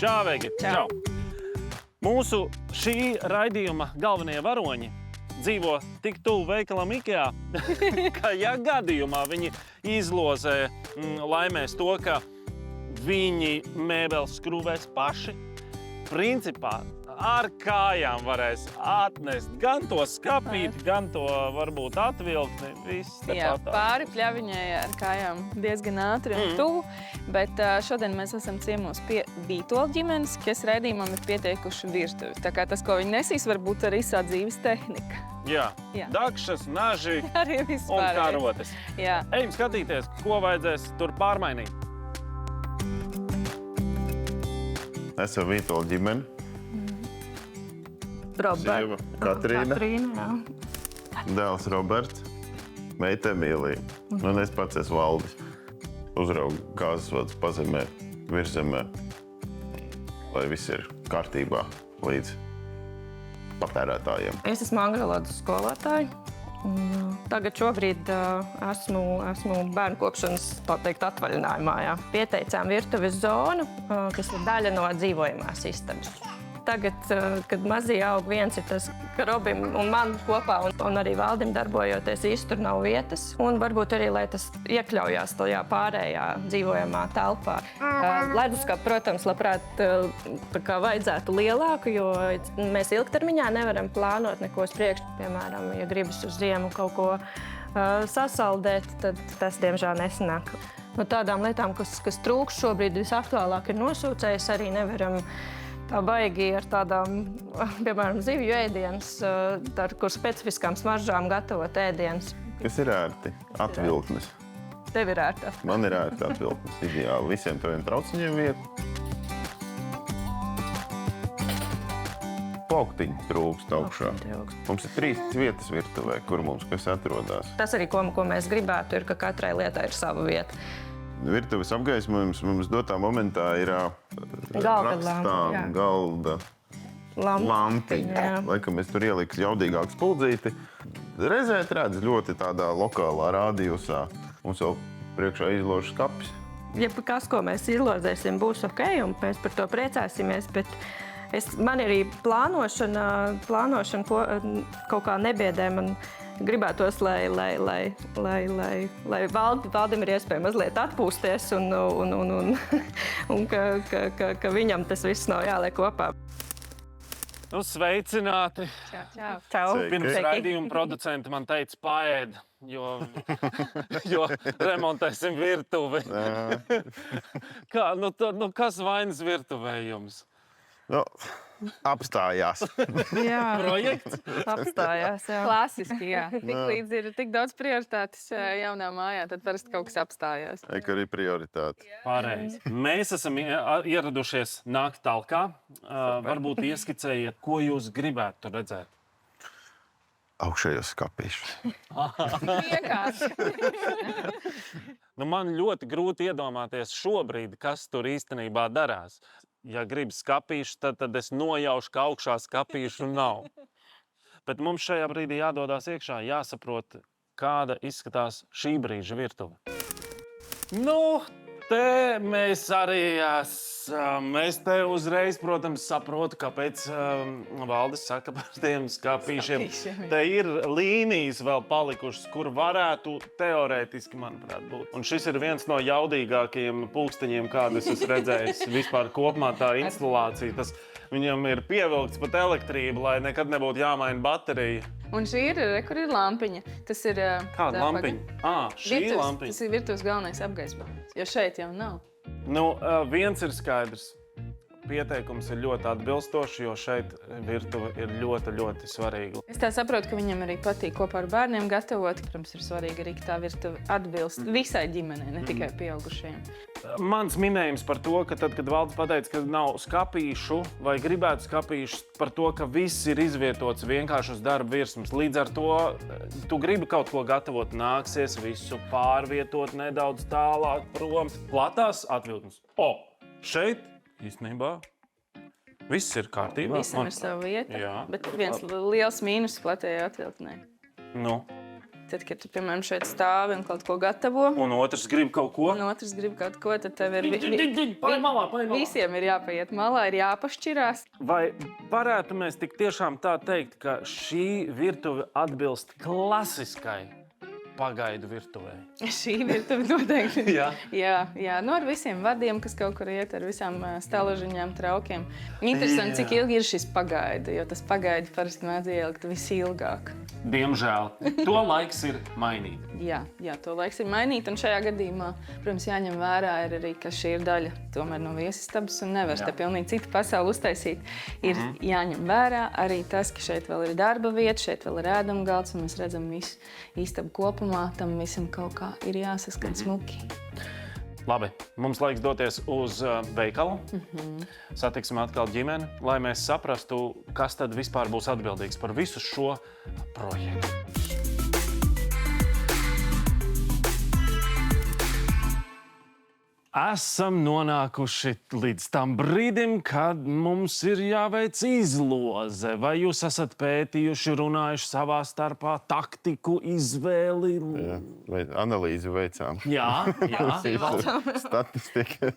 Čau, Vegi! Čau! Mūsu šī raidījuma galvenie varoņi dzīvo tik tuvu veikalam IKEA, ka ja gadījumā viņi izlozē laimēs to, ka viņi mēbeles skrūvēs paši, principā ar kājām varēs atnest gan to skapīti, gan to varbūt atvilkni. Viss Jā, pāri pļaviņai ar kājām diezgan ātri un tuvu, bet šodien mēs esam ciemos pie Vītoļu ģimenes, kas raidījumam ir pieteikuši virtuvi. Tā kā tas, ko viņi nesīs, varbūt arī īsā dzīves tehnika. Jā, dakšas, naži Arī un vispār. karotes. Jā. Ejam skatīties, ko vajadzēs tur pārmainīt. Esam Vītoļu ģimeni. Sieva Katrīna, dēls Roberts, meita Emīlija. Un es pats esmu Valdis. Uzraugu gāzes vadus pazemē, virzemē, lai viss ir kārtībā līdz patērētājiem. Es esmu angļu valodas skolotāja. Tagad šobrīd esmu bērnu kopšanas, tā teikt, atvaļinājumā. Jā. Pieteicām virtuves zonu, kas ir daļa no dzīvojamās istabas. Tagad, kad mazie aug, viens ir tas, ka Robim un man kopā un arī Valdim darbojoties īsti tur nav vietas. Un varbūt arī, lai tas iekļaujās tajā pārējā dzīvojamā telpā. Leduskapu, protams, labprāt tā kā vajadzētu lielāku, jo mēs ilgtermiņā nevaram plānot neko uz priekšu. Piemēram, ja gribas uz ziemu kaut ko sasaldēt, tad tas, diemžēl, nesanāk. No tādām lietām, kas trūkst šobrīd visaktuālāk ir nosūcējis, arī nevaram tā baigi ar tādām, piemēram, zivju ēdienas, kur specifiskām smaržām gatavot ēdienas. Kas ir ērti? Atvilknes. Tev ir ērta. Man ir ērti atvilknes. Ideāli. Visiem taviem trauciņiem vieta. Plauktiņi trūkst augšā. Mums ir 3 vietas virtuvē, kur mums kas atrodās. Tas arī, ko mēs gribētu, ir, ka katrai lietai ir sava vieta. Virtuves apgaismojums mums dotā momentā ir rakstām, galda lampiņa. Laikam es tur ieliku jaudīgāku spuldzīti. Reizē redz ļoti tādā lokālā rādījusā. Mums vēl priekšā izložas skapis. Jebkas, ko mēs izlozēsim, būs ok, un mēs par to priecāsimies, bet man arī plānošana kaut kā nebiedē. Man gribētos, lai Valdim ir iespēja mazliet atpūsties un ka viņam tas viss nav jāliek kopā. Nu, sveicināti! Čau! Pirms raidījuma producenti man teica paēd, jo remontēsim virtuvi. Kā, kas vainas virtuvē jums? Nu, apstājās. Jā. Projekts? Apstājās, jā. Klasiski, jā. Tiklīdz ir tik daudz prioritātes jaunā mājā, tad parasti kaut kas apstājās. Eka arī prioritāte. Pareizi. Mēs esam ieradušies nākt talkā. Varbūt ieskicējiet, ko jūs gribētu tur redzēt. Augšējos skapīšus. Vienkārši. Man ļoti grūti iedomāties šobrīd, kas tur īstenībā darās. Ja gribu skapīšu, tad es nojaušu, ka augšā skapīšu nav. Bet mums šajā brīdī jādodās iekšā, jāsaprot, kāda izskatās šī brīža virtuve. Te mēs arī esam. Es te uzreiz, protams, saprotu, kāpēc Valdis saka par tiem skapīšiem. Te ir līnijas vēl palikušas, kur varētu teorētiski, manuprāt, būt. Un šis ir viens no jaudīgākajiem pulksteņiem, kādus es redzējis. Vispār kopumā tā instalācija. Viņam ir pievilkts pat elektrība, lai nekad nebūtu jāmaina baterija. Un šī kur ir lampiņa. Tas ir... Kāda lampiņa? Šī lampiņa. Tas ir virtuves galvenais apgaismojums, jo šeit jau nav. Viens ir skaidrs. Pieteikums ir ļoti atbilstošs, jo šeit virtuve ir ļoti, ļoti svarīga. Es tā saprotu, ka viņam arī patīk kopā ar bērniem gatavot. Protams, ir svarīgi arī, ka tā virtuve atbilst visai ģimenei, ne tikai pieaugušajiem. Mans minējums par to, ka tad, kad Valdis pateica, ka nav skapīšu vai gribētu skapīšus, par to, ka viss ir izvietots vienkārši uz darba virsmas. Līdz ar to tu gribi kaut ko gatavot, nāksies visu pārvietot nedaudz tālāk prom. Platās atvilknes. Šeit īstenībā viss ir kārtībā. Visam ir sava vieta, Jā. bet viens liels mīnus platējā atvilknē. tad, kad tu, piemēram, šeit stāvi un kaut ko gatavo, Un otrs grib kaut ko. un otrs grib kaut ko, tad tev ir Paņem malā. visiem ir jāpaiet malā, ir jāpašķirās. Vai varētu mēs tik tiešām tā teikt, ka šī virtuve atbilst klasiskai pagaidu virtuvei? Šī virtuve noteikti. Jā. Jā, nu ar visiem vadiem, kas kaut kur iet, ar visām stalažiņām, traukiem. Interesanti, cik ilgi ir šis pagaida, jo tas pagaidi parasti mēdz ielikt visilgāk. Diemžēl. To laiks ir mainīt. Jā, to laiks ir mainīt, un šajā gadījumā, protams, jāņem vērā ir arī, ka šī ir daļa tomēr no viesistabas un nevar te pilnīgi citu pasauli uztaisīt. Ir jāņem vērā arī tas, ka šeit vēl ir darba vieta, šeit vēl ir ēdamgalds, un mēs redzam visu istabu kopumā, tam visam kaut kā ir jāsaskan smuki. Labi, mums laiks doties uz veikalu. Satiksim atkal ģimeni, lai mēs saprastu, kas tad vispār būs atbildīgs par visu šo projektu. Esam nonākuši līdz tam brīdim, kad mums ir jāveic izloze. Vai jūs esat pētījuši, runājuši savā starpā taktiku, izvēli? Jā, analīzi veicām. Jā. Statistika.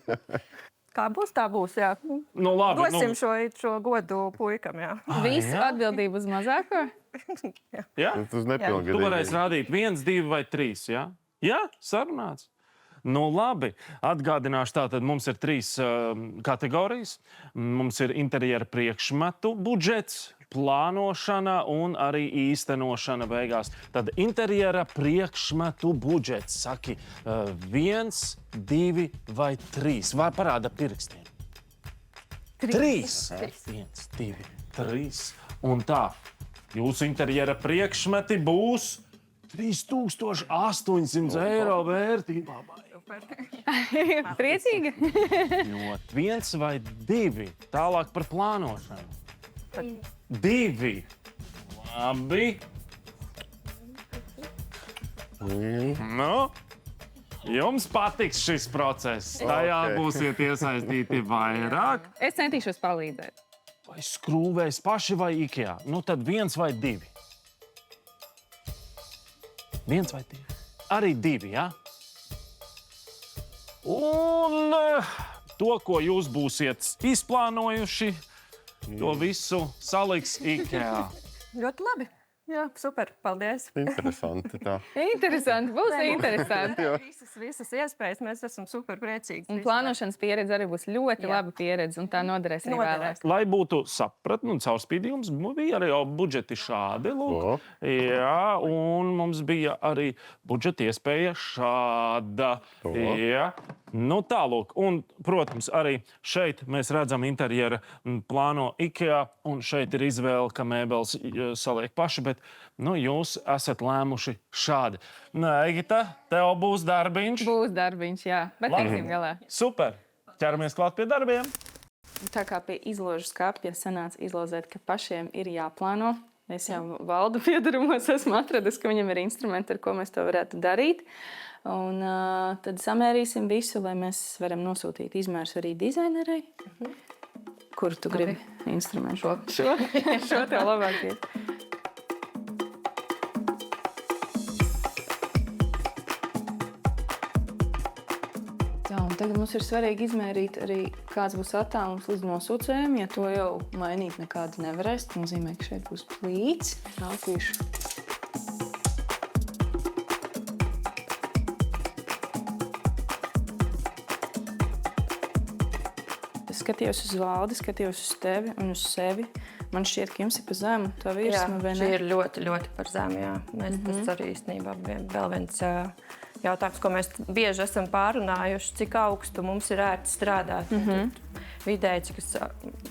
Kā būs, tā būs, jā. Nu, labi, Dosim šo godu puikam, jā. Visu atbildību uz mazāko? Jā? Tas nepilngadīgi. Tu varēsi rādīt 1, 2 vai 3, jā? Jā, sarunāts. Nu, labi. Atgādināšu, tātad mums ir 3 kategorijas. Mums ir interjera priekšmetu budžets, plānošana un arī īstenošana beigās. Tad interjera priekšmetu budžets. Saki, 1, 2 vai 3. Vai parāda pirkstiem? 3. 1, 2, 3. Un tā, jūsu interjera priekšmeti būs 3800 eiro vērtībā. Priecīgi? Ļoti 1 vai 2. Tālāk par plānošanu. 2. Labi. Nu, jums patiks šis process. Tajā būsiet iesaistīti vairāk. Es centīšos palīdzēt. Vai skrūvēs paši vai IKEA? Nu tad 1 vai 2. 1 vai 2. Arī 2, jā? Un to, ko jūs būsiet izplānojuši, to visu saliks IKEA. Ļoti labi. Jā, super. Paldies. Interesanti tā. Interesanti, būs interesanti. Visas iespējas, mēs esam super priecīgi. Un plānošanas pieredze arī būs ļoti laba pieredze, un tā noderēs arī vēlāk. Lai būtu sapratni un caurspīdījums, bija arī budžeti šādi. Lūk. Jā, un mums bija arī budžeta iespēja šāda. Jā. Nu, tālūk. Un, protams, arī šeit mēs redzam interjera plāno IKEA, un šeit ir izvēle, ka mēbeles saliek paši, bet jūs esat lēmuši šādi. Nē, Egita, tev būs darbiņš. Būs darbiņš, jā, bet tiksim galā. Super. Ķeramies klāt pie darbiem. Tā kā pie izložu skapja sanāca izlozēt, ka pašiem ir jāplāno. Es jau valdu piedarumos esmu atradis, ka viņam ir instrumenti, ar ko mēs to varētu darīt. Un tad samērīsim visu, lai mēs varam nosūtīt izmērs arī dizainerei. Kuru tu gribi instrumentu? Šo tev labāk iet. Jā, un tagad mums ir svarīgi izmērīt arī, kāds būs attālums līdz nosūcējiem. Ja to jau mainīt nekādu nevarēs, tas nozīmē, ka šeit būs plīts. Nākīšu. Skatījos uz valdi, skatījos uz tevi un uz sevi. Man šķiet, ka jums ir pa zemu tā virsma, vai ne? Šī ir ļoti, ļoti par zemu, jā. Tas arī īstenībā vēl viens jautājums, ko mēs bieži esam pārunājuši, cik augstu mums ir ērti strādāt. Vidēji, cik es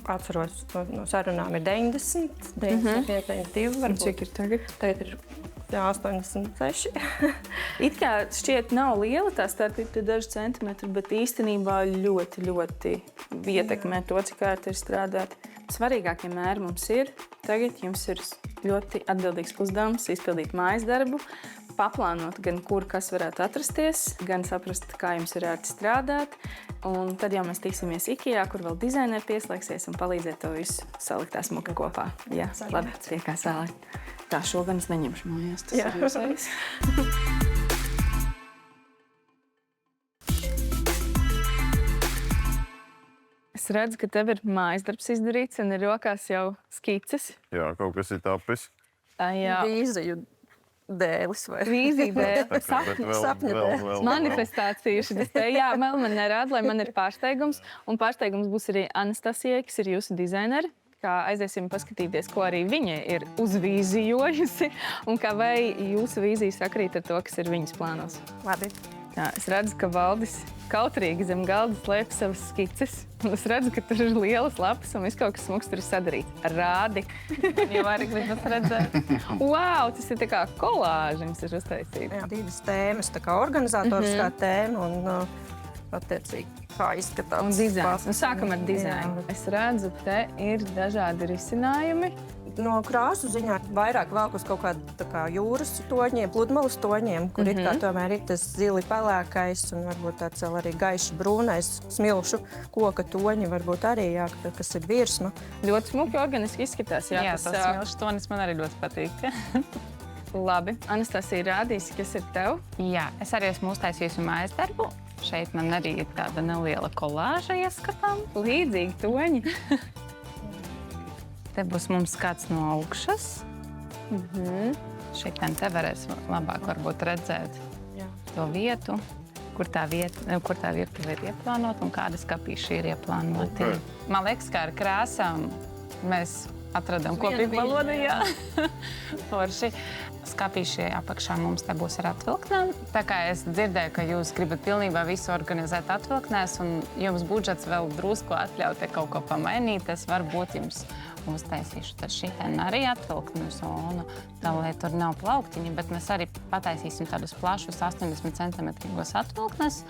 atceros no sarunām, ir 90, 91, 92 varbūt. Cik ir tagad? Tagad ir 86. It kā šķiet nav liela tā starpība, daži centimetri, bet īstenībā ļoti, ļoti ietekmē to, cik ērti ir strādāt. Svarīgākie mēri mums ir. Tagad jums ir ļoti atbildīgs uzdevums izpildīt mājas darbu, paplānot gan kur kas varētu atrasties, gan saprast, kā jums ir ērti strādāt. Un tad jau mēs tiksimies IKEA, kur vēl dizaineri pieslēgsies un palīdzēt to visu salikt smuki kopā. Jā, labi, tiekās vēlāk. Tā, šo gan es neņemšu mājās. Tas ir jūsējis. Es redzu, ka tev ir mājas darbs izdarīts un ir rokās jau skices. Jā, kaut kas ir tapis. Jā. Vīziju dēlis vai Vīzija dēļ, sapņu dēļ. Manifestācija šitas te. Jā, vēl man nerāda, lai man ir pārsteigums. Un pārsteigums būs arī Anastasijai, kas ir jūsu dizaineri. Kā aiziesim paskatīties, ko arī viņa ir uzvīzijojusi. Un kā vai jūsu vīzija sakrīt ar to, kas ir viņas plānos. Labi. Jā, es redzu, ka Valdis kautrīgi zem galda slēp savas skices. Un es redzu, ka tur ir lielas lapas un viss kaut kas smuks tur ir sadarīts. Rādi. Jau arī gribas redzēt. Wow, tas ir tā kā kolāži jums ir uztaisīti. Jā, divas tēmas, tā kā organizatoriskā tēma un attiecīgi kā izskatās. Un dizains. Un sākam ar dizainu. Es redzu, te ir dažādi risinājumi. No krāsu ziņā vairāk velk uz kaut kādu tā kā jūras toņiem, pludmales toņiem, kur it kā tomēr ir tas zili pelēkais un varbūt tāds vēl arī gaiši brūnais smilšu koka toņi, varbūt arī, jā, kas ir virsma. Ļoti smuki organiski izskatās. Jā, tas smilšu tonis man arī ļoti patīk. Labi. Anastasija rādīs, kas ir tev? Jā, es arī esmu uztaisījusi mājas darbu. Šeit man arī ir tāda neliela kolāža ieskatām. Līdzīgi toņi. Te būs mums kāds no augšas. Šeit te varēs labāk varbūt redzēt to vietu, kur tā virtuve ir ieplānota un kādas kapīši ir ieplānoti. Man liekas, kā ar krāsām mēs atradām kopīgu valodu. Forši. Skapīši apakšā mums te būs ar atvilknēm. Tā kā es dzirdēju, ka jūs gribat pilnībā visu organizēt atvilknēs un jums budžets vēl drusku atļauj te kaut ko pamainīt, es varbūt jums uztaisīšu tad šitien arī atvilknu zonu, tā lai tur nav plauktiņi, bet mēs arī pataisīsim tādus plašus 80 centimetrīgos atvilknes.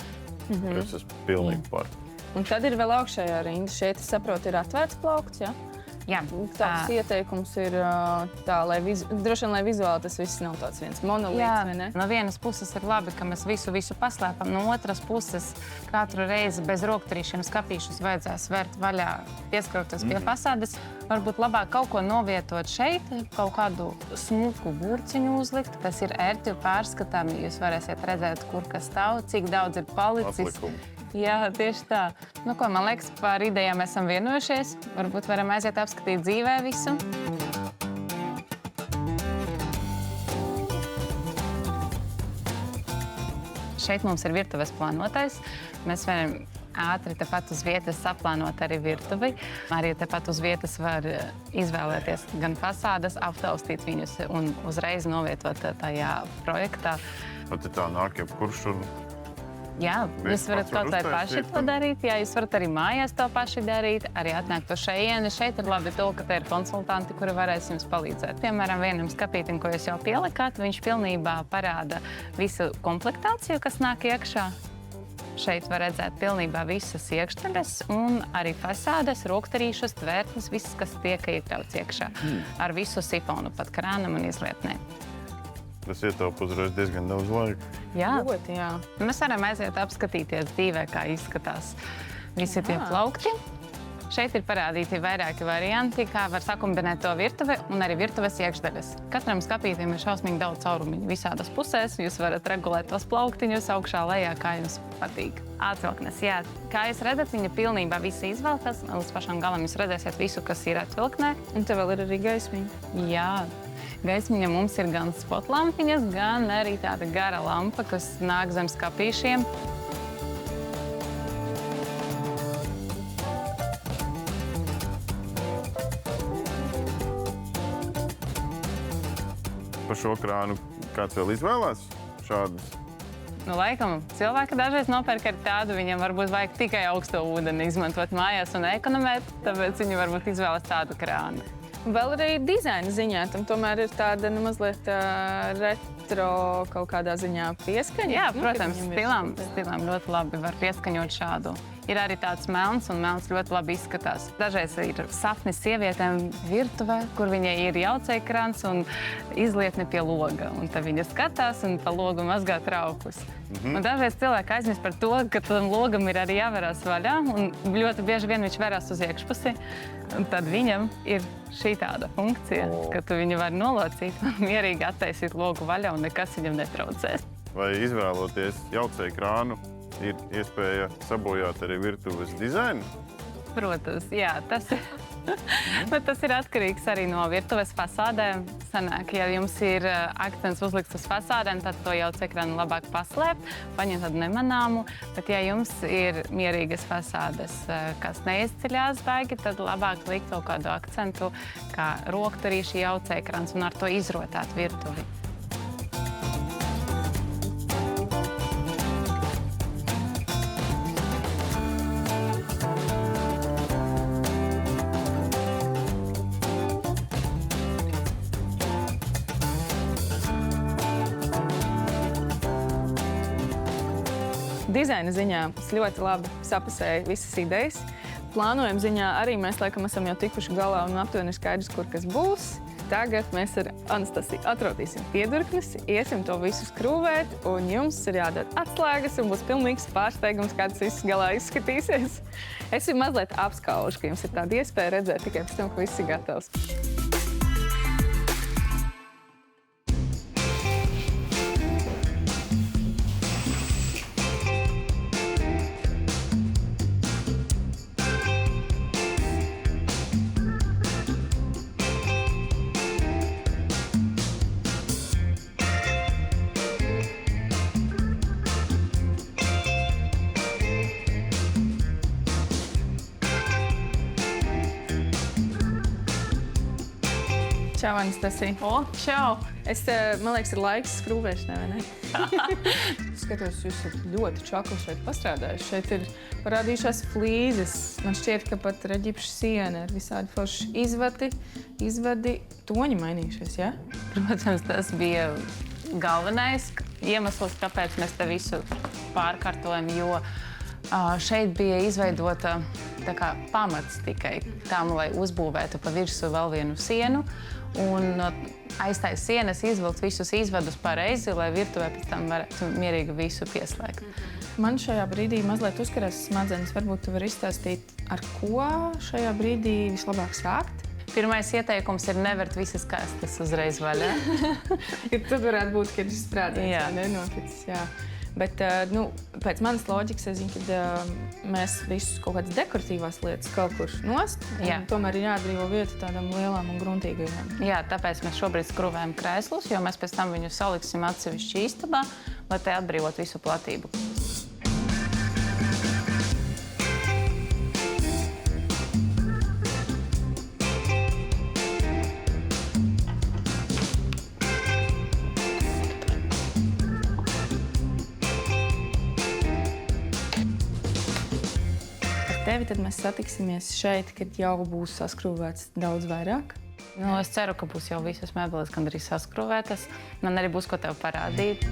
Es esmu pilnīgi par. Un tad ir vēl augšējā rinda. Šeit, es saprotu, ir atvērts plaukts, jā? Jā. Tāds ieteikums ir tā, lai droši vien, lai vizuāli tas viss nav tāds viens monolīts, vai ne? No vienas puses ir labi, ka mēs visu paslēpam, no otras puses katru reizi bez rokturīšiem skapīšus vajadzēs vērt vaļā, pieskaroties pie fasādes. Varbūt labāk kaut ko novietot šeit, kaut kādu smuku burciņu uzlikt, kas ir ērti pārskatām, jūs varēsiet redzēt, kur kas stāv, cik daudz ir palicis. Aplikumu. Jā, tieši tā. Nu ko, man liekas, par idejām esam vienojušies. Varbūt varam aiziet apskatīt dzīvē visu. Šeit mums ir virtuves plānotais. Mēs varam ātri tepat uz vietas saplānot arī virtuvi. Arī tepat uz vietas var izvēlēties gan fasādes, aptaustīt viņus un uzreiz novietot tajā projektā. Pat tā nāk jebkurš un... Jā, jūs varat kaut vai paši to darīt, jā, jūs varat arī mājās to paši darīt, arī atnākt uz šeieni. Šeit ir labi to, ka te ir konsultanti, kuri varēs jums palīdzēt. Piemēram, vienam skapītim, ko jūs jau pielikāt, viņš pilnībā parāda visu komplektāciju, kas nāk iekšā. Šeit var redzēt pilnībā visas iekšdaļas un arī fasādes, rokturīšus, tvērtnes, viss, kas tiek iekļauts iekšā. Ar visu sifonu, pat krānam un izlietnē. Tas ietaupa uzreiz diezgan daudz laika. Jā. Ļoti, jā. Mēs varam aiziet apskatīties dzīvē, kā izskatās visi tie plaukti. Šeit ir parādīti vairāki varianti, kā var sakombinēt to virtuvi un arī virtuves iekšdaļas. Katram skapītim ir šausmīgi daudz caurumiņu visādas pusēs. Jūs varat regulēt tos plauktiņus augšā, lejā, kā jums patīk. Atvilknes, jā. Kā jūs redzat, viņa pilnībā visi izvelkas. Līdz pašam galam jūs redzēsiet visu, kas ir atvilknē. Un te vēl ir arī gaismiņa. Jā. Gaismiņa mums ir gan spotlampiņas, gan arī tāda gara lampa, kas nāk zem skapīšiem. Par šo krānu kāds vēl izvēlās šādas? Nu, laikam, cilvēki dažreiz nopērk arī tādu, viņam varbūt vajag tikai augsto ūdeni izmantot mājās un ekonomēt, tāpēc viņi varbūt izvēlas tādu krānu. Vēl arī dizaina ziņā, tam tomēr ir tāda mazliet retro kaut kādā ziņā pieskaņa. Jā, protams, stilām ļoti labi var pieskaņot šādu Ir arī tāds melns, un melns ļoti labi izskatās. Dažreiz ir sapnis sievietēm virtuvē, kur viņai ir jauceekrans un izlietne pie loga. Un tad viņa skatās un pa logu mazgā traukus. Un dažreiz cilvēki aizmirst par to, ka tam logam ir arī jāverās vaļā, un ļoti bieži vien viņš verās uz iekšpusi. Un tad viņam ir šī tāda funkcija, ka tu viņu vari nolocīt un mierīgi attaisīt logu vaļā, un nekas viņam netraucēs. Vai izvēloties jauceekrānu, ir iespēja sabojāt arī virtuves dizainu? Protams, jā, tas ir. Bet tas ir atkarīgs arī no virtuves fasādēm. Sanāk, ja jums ir akcents uzlikts uz fasādēm, tad to jaucekrānu labāk paslēpt, paņemt tādu nemanāmu. Bet ja jums ir mierīgas fasādes, kas neizceļās baigi, tad labāk likt kaut kādu akcentu, kā rokturīši jaucekrāns un ar to izrotāt virtuvi. Dizaina ziņā es ļoti labi sapasēju visas idejas. Plānojuma ziņā arī mēs laikam esam jau tikuši galā un aptuveni skaidrs, kur kas būs. Tagad mēs ar Anastasiju atrodīsim piedurknes, iesim to visu skrūvēt, un jums ir jādod atslēgas, un būs pilnīgs pārsteigums, kā tas viss galā izskatīsies. Es jau mazliet apskaužu, ka jums ir tāda iespēja redzēt tikai pēc tam, ka viss ir gatavs. Čau, Anastasija. Čau! Man liekas, ir laiks skrūvēšanai, vai ne? Skatos, jūs esat ļoti čakli šeit pastrādājuši. Šeit ir parādījušās flīzes. Man šķiet, ka pat reģipša siena ir visādi forši izvadi, toņi mainījušies, jā? Protams, tas bija galvenais iemesls, kāpēc mēs te visu pārkārtojam, jo šeit bija izveidota tā kā pamats tikai tam, lai uzbūvētu pa virsmu vēl vienu sienu. Un aiz tās sienas izvilkt visus izvadus pareizi, lai virtuvē pēc tam varētu mierīgi visu pieslēgt. Man šajā brīdī mazliet uzkarās smadzenes. Varbūt tu vari izstāstīt, ar ko šajā brīdī vislabāk sākt? Pirmais ieteikums ir nevert visas kastes uzreiz vaļā. Tad varētu būt, ka ir sprādīts, nenoticis, jā. Bet, pēc manas loģikas, es zinu, ka mēs visus kaut kādas dekoratīvās lietas kaut kur nost. Tomēr ir jāatbrīvo vieta tādām lielām un gruntīgajām. Jā, tāpēc mēs šobrīd skrūvējam krēslus, jo mēs pēc tam viņu saliksim atsevišķi istabā, lai te atbrīvot visu platību. Tevi tad mēs satiksimies šeit, kad jau būs saskrūvēts daudz vairāk. Es ceru, ka būs jau visas mēbeles gandrīz saskrūvētas. Man arī būs ko tev parādīt.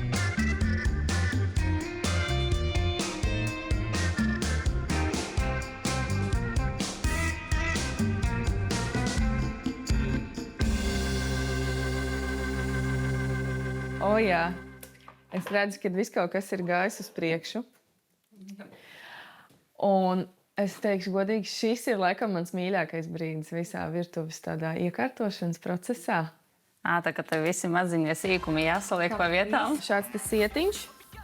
Jā. Es redzu, ka viss kaut kas ir gājis uz priekšu. Un es teikšu godīgi, šis ir laikam mans mīļākais brīdis visā virtuves tādā iekārtošanas procesā. Tā kā tev visi maziņie sīkumi jāsaliek pa vietām. Šāds te sietiņš,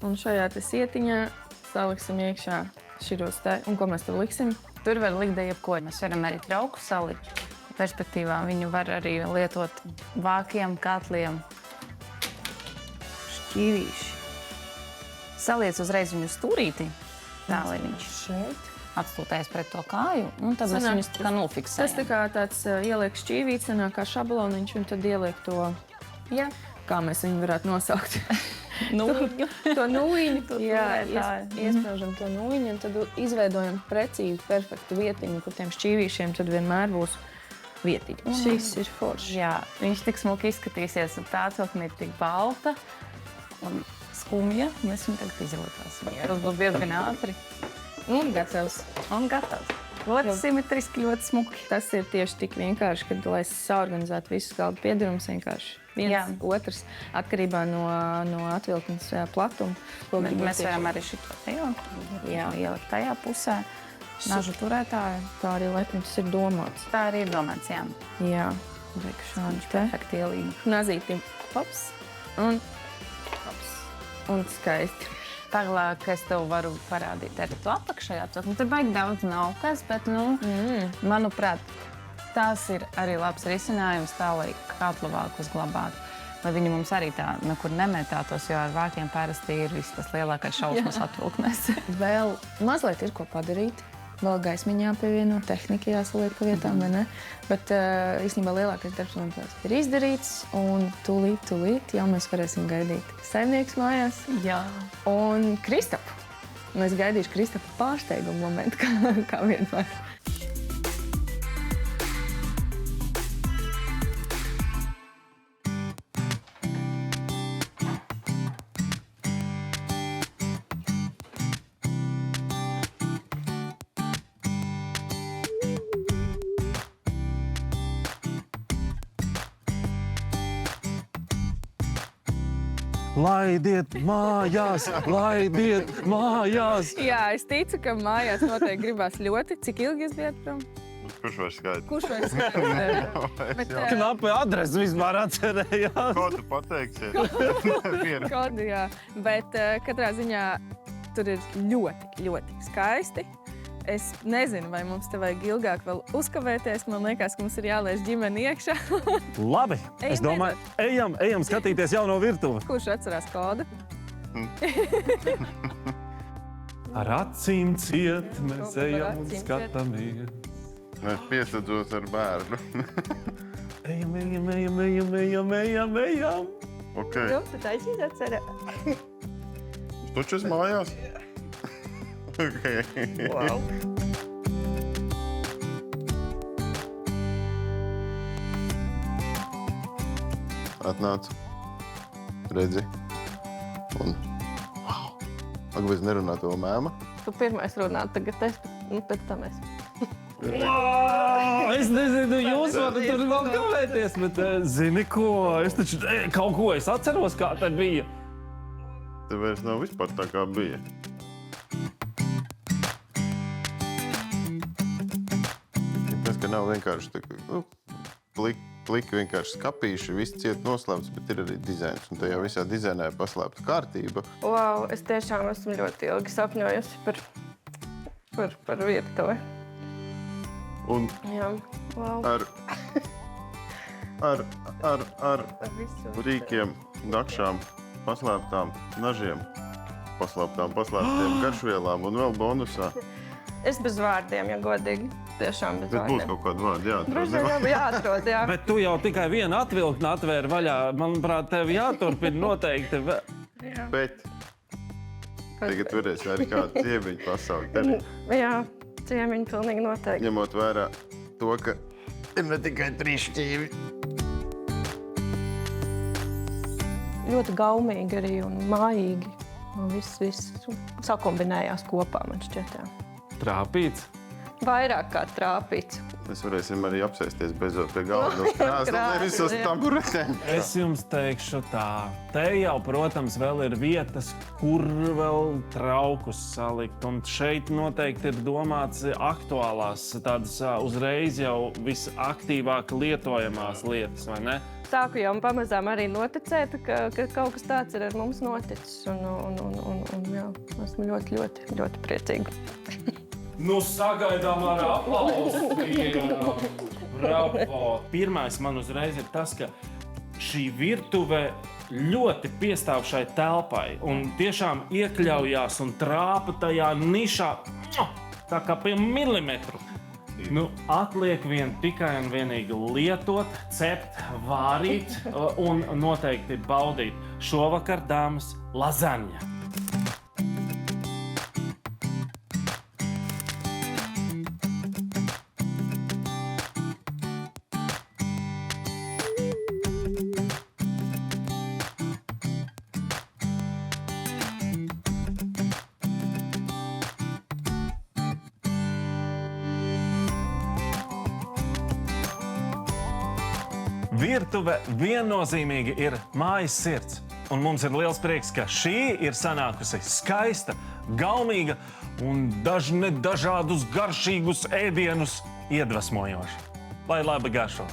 un šajā te sietiņā saliksim iekšā širos te. Un ko mēs tur liksim? Tur var likt jebko. Mēs varam arī trauku salikt. Perspektīvā viņu var arī lietot vākiem, katliem. Šķīvīši. Saliec uzreiz viņu stūrīti. Tā, lai viņš šeit atstūtēs pret to kāju, un tad mēs viņus tā kā nofiksējam. Tas tā kā tāds ieliek šķīvīts, sanāk kā šabloniņš, un tad ieliek to, kā mēs viņu varētu nosaukt. Nūjiņu. To nūjiņu. Jā, iespraužam to nūjiņu, un tad izveidojam precīzi, perfektu vietiņu, kur tiem šķīvīšiem tad vienmēr būs vietiņa. Šis ir foršs. Jā, viņš tik smuki izskatīsies, un tā celtne ir tik balta un skumja. Mēs viņu tagad izrotāsim. Tas būs diezgan ātri. Un gatavs. Un gatavs. Ļoti simetriski, ļoti smuki. Tas ir tieši tik vienkārši, kad, lai saorganizētu visus galda piedarumus, vienkārši viens, otrs, atkarībā no atvilknes platuma. Mēs varam arī šito ielikt tajā pusē. Nažu turētāju. Tā arī laikam tas ir domāts. Tā arī ir domāts, jā. Jā, reku šādi te. Perfekti ielīgi. Nazītim hops un hops. Un skaisti. Tālāk, es tev varu parādīt arī to apakšējā. Tur baigi daudz nav kas, bet, manuprāt, tas ir arī labs risinājums tā, lai katlavāku uzglabātu. Lai viņi mums arī tā nekur nemetātos, jo ar vākiem parasti ir viss tas lielākais šausmas atvilknes. Vēl mazliet ir ko padarīt. Vēl gaismiņā pievieno, tehnika jāsaliek pa vietām, vai ne? Bet īstenībā lielākais darbs, manuprāt, ir izdarīts, un tūlīt jau mēs varēsim gaidīt saimnieks mājās. Jā. Un Kristapu. Es gaidīšu Kristapu pārsteigumu momentu, kā vienmēr. Laidiet mājās, laidiet mājās! Jā, es ticu, ka mājās noteikti gribās ļoti. Cik ilgi jūs bijat prom? Kurš var skaidrs? Kurš var skaidrs? Knapi adresi vispār atcerējās. Ko tu pateiksi? Kodu, jā. Bet katrā ziņā tur ir ļoti skaisti. Es nezinu, vai mums te vajag ilgāk vēl uzkavēties. Man liekas, ka mums ir jālaiž ģimeni iekšā. Labi, es domāju, ejam skatīties jauno virtuvi. Kurš atcerās kodu? Ar acīm ciet, mēs ejam un skatāmies. Es piesadzos ar bērnu. Ejam. Ok. Tu taisīs atcerē. Tu šis mājās? Okay. Wow. Atnāc, redzi, un wow! Ak, bez nerunā to mēma. Tu pirmais runā, tagad es, pēc tam es. Es nezinu, jūs varat tur vēl kavēties, bet zini ko, es taču kaut ko es atceros, kā tad bija. Te vairs nav vispār tā, kā bija. Tas, ka nav vienkārši tā, pliki vienkārši skapīši, viss ciet noslēpts, bet ir arī dizains. Un tajā visā dizainā ir paslēpta kārtība. Wow, es tiešām esmu ļoti ilgi sapņojusi par virtuvi. Un Jā, wow. ar rīkiem, dakšām, paslēptām nažiem, paslēptām garšvielām un vēl bonusā. Es bez vārdiem, ja godīgi. Tiešām bez Bet būs vārdiem. kaut kāda vārda jāatrod. Droši vien jāatrod, jā. Bet tu jau tikai vienu atvilkni atvēri vaļā. Manuprāt, tev jāturpina noteikti. Bet tagad varēs arī kādu ciemiņu pasaukt. Jā, ciemiņi pilnīgi noteikti. Ņemot vērā to, ka ir ne tikai 3 šķīvi. Ļoti gaumīgi arī un mājīgi. Viss sakombinējās kopā, man šķiet, jā. Trāpīts. Vairāk kā trāpīts. Mēs varēsim arī apsēsties beidzot pie galda uz krāsas, nevis uz taburetēm. Es jums teikšu tā. Te jau, protams, vēl ir vietas, kur vēl traukus salikt. Un šeit noteikti ir domāts aktuālās, tādas uzreiz jau visaktīvāk lietojamās lietas, vai ne? Sāku jau pamazām arī noticēt, ka kaut kas tāds ir ar mums noticis. Un jā, esmu ļoti priecīga. Nu, sagaidām ar aplausu. Bravo! Pirmais man uzreiz ir tas, ka šī virtuve ļoti piestāv šai telpai un tiešām iekļaujās un trāpa tajā nišā tā kā pie milimetru. Nu, atliek vien tikai un vienīgi lietot, cept, vārīt un noteikti baudīt. Šovakar, dāmas, lazaņa. Virtuve viennozīmīgi ir mājas sirds. Un mums ir liels prieks, ka šī ir sanākusi skaista, gaumīga un dažādus garšīgus ēdienus iedvesmojoša. Lai labi garšo!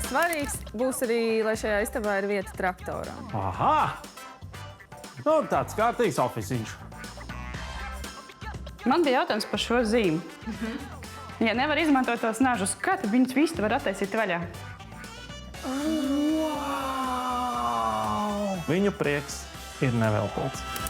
Svarīgs būs arī, lai šajā istabā ir vieta traktoram. Aha! Nu, tāds kārtīgs oficiņš. Man bija jautājums par šo zīmi. Ja nevar izmantot tos nažus, kā tad viņus visu var attaisīt vaļā? Viņu prieks ir neveltīgs.